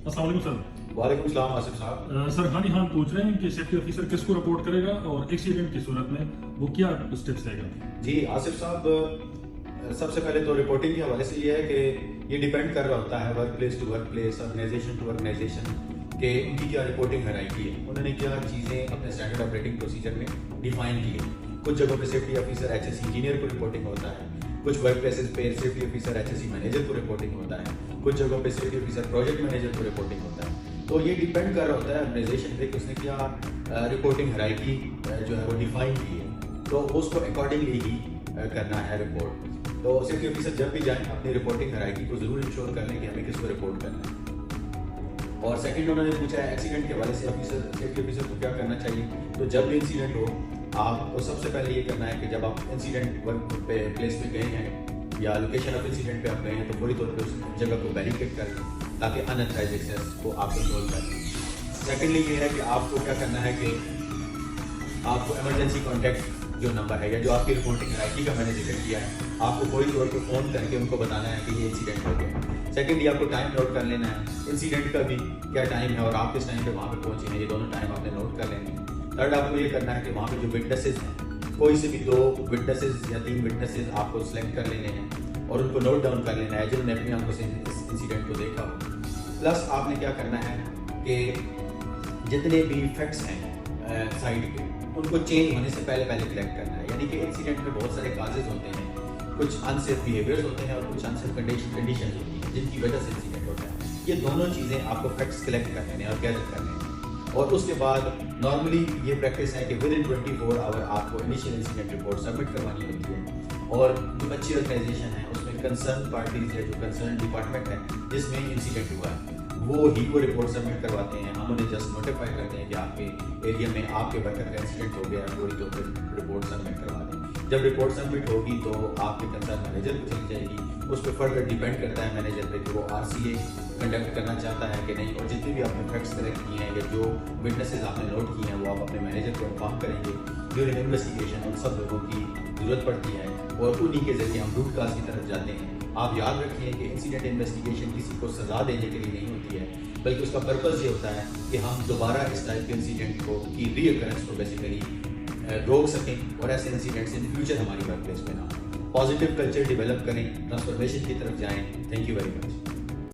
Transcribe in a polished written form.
अस्सलाम वालेकुम सर। वालेकुम सलाम आसिफ साहब। सर हानि खान पूछ रहे हैं कि सेफ्टी ऑफिसर किसको रिपोर्ट करेगा और एक्सीडेंट की सूरत में वो क्या स्टेप्स लेगा। जी आसिफ साहब, सबसे पहले तो रिपोर्टिंग के हवाले से ये है कि ये डिपेंड कर रहा होता है work place to work place, organization to organization कि उनकी क्या रिपोर्टिंग हराइकी है, उन्होंने क्या चीज़ें अपने स्टैंडर्ड ऑपरेटिंग प्रोसीजर में डिफाइन की है। कुछ जगहों पे सेफ्टी ऑफिसर एचएससी इंजीनियर को रिपोर्टिंग होता है, कुछ वर्क प्लेसेस पे सेफ्टी ऑफिसर एचएससी मैनेजर को रिपोर्टिंग होता है, कुछ जगहों पे सेफ्टी ऑफिसर प्रोजेक्ट मैनेजर को रिपोर्टिंग होता है। तो ये डिपेंड कर रहा होता है ऑर्गेनाइजेशन पे कि उसने क्या रिपोर्टिंग हराइकी जो है वो डिफाइन की है, तो उसको अकॉर्डिंगली ही करना है रिपोर्ट। तो सेफ्टी ऑफिसर जब भी जाएं अपनी रिपोर्टिंग हराइकी को जरूर इंश्योर कर लें कि हमें किसको रिपोर्ट करना है। और सेकंड उन्होंने पूछा है एक्सीडेंट के हवाले से सेफ्टी ऑफिसर को क्या करना चाहिए। तो जब भी इंसिडेंट हो आपको सबसे पहले ये करना है कि जब आप इंसिडेंट वर्क पे प्लेस पे गए हैं या लोकेशन ऑफ इंसिडेंट पे आप गए हैं तो पूरी तौर पे उस जगह को बैरिकेड कर लें ताकि अनअथराइज्ड एक्सेस को आप कंट्रोल कर लें। सेकेंडली ये है कि आपको क्या करना है कि आपको इमरजेंसी कॉन्टैक्ट जो नंबर है या जो आपकी रिपोर्टिंग हराइकी का मैंने जिक्र किया है, आपको पूरी तौर पर फ़ोन करके उनको बताना है कि ये इंसिडेंट हो गया। सेकेंडली आपको टाइम नोट कर लेना है, इंसिडेंट का भी क्या टाइम है और आप किस टाइम पे वहाँ पे पहुँचे हैं, ये दोनों टाइम आपने नोट कर लेंगे। थर्ड आपको ये करना है कि वहाँ पे जो विटनेसेस हैं, कोई से भी 2 विटनेसेस या 3 विटनेसेस आपको सिलेक्ट कर लेने हैं और उनको नोट डाउन कर लेना है जिन्होंने अपनी आंखों से इस इंसिडेंट को देखा हो। प्लस आपने क्या करना है कि जितने भी फैक्ट्स हैं साइड पे उनको चेंज होने से पहले कलेक्ट करना है। यानी कि इंसिडेंट में बहुत सारे काजेज होते हैं, कुछ अनसेफ बिहेवियर्स होते हैं और कुछ अनसेफ कंडीशन होती हैं जिनकी वजह से इंसिडेंट होता है। ये दोनों चीज़ें आपको फैक्ट्स कलेक्ट करने हैं और गैदर करने हैं। और उसके बाद नॉर्मली ये प्रैक्टिस है कि विद इन 24 आवर आपको इनिशियल इंसिडेंट रिपोर्ट सबमिट करवानी होती है। और जो अच्छी ऑर्गेनाइजेशन है उसमें कंसर्न पार्टीज है, जो कंसर्न डिपार्टमेंट है जिसमें इंसिडेंट हुआ है, वो ही को रिपोर्ट सबमिट करवाते हैं। हम उन्हें जस्ट नोटिफाई करते हैं कि आपके एरिया में आपके वर्कर का इंसिडेंट हो गया, पूरी तौर पर रिपोर्ट सबमिट करवा दें। जब रिपोर्ट सबमिट होगी तो आपके कंसर्न मैनेजर को चली जाएगी, उस पर फर्दर डिपेंड करता है मैनेजर पे कि वो RCA कंडक्ट करना चाहता है कि नहीं। और जितने भी आपने फैक्ट्स कलेक्ट किए हैं या जो विटनेसेस आपने नोट किए हैं वो आप अपने मैनेजर को इन्फॉर्म करेंगे। ड्यूरिंग इन्वेस्टिगेशन उन सब लोगों की ज़रूरत पड़ती है और उन्हीं के जरिए हम रूट काज की तरफ जाते हैं। आप याद रखिए कि इंसिडेंट इन्वेस्टिगेशन किसी को सज़ा देने के लिए नहीं होती है, बल्कि उसका पर्पज़ ये होता है कि हम दोबारा इस टाइप के इंसिडेंट को की रीअकरेंस को बेसिकली रोक सकें और ऐसे इंसिडेंट्स इन फ्यूचर हमारी वर्क प्लेस में ना हो। पॉजिटिव कल्चर डेवलप करें, ट्रांसफॉर्मेशन की तरफ जाएं। Thank you very much.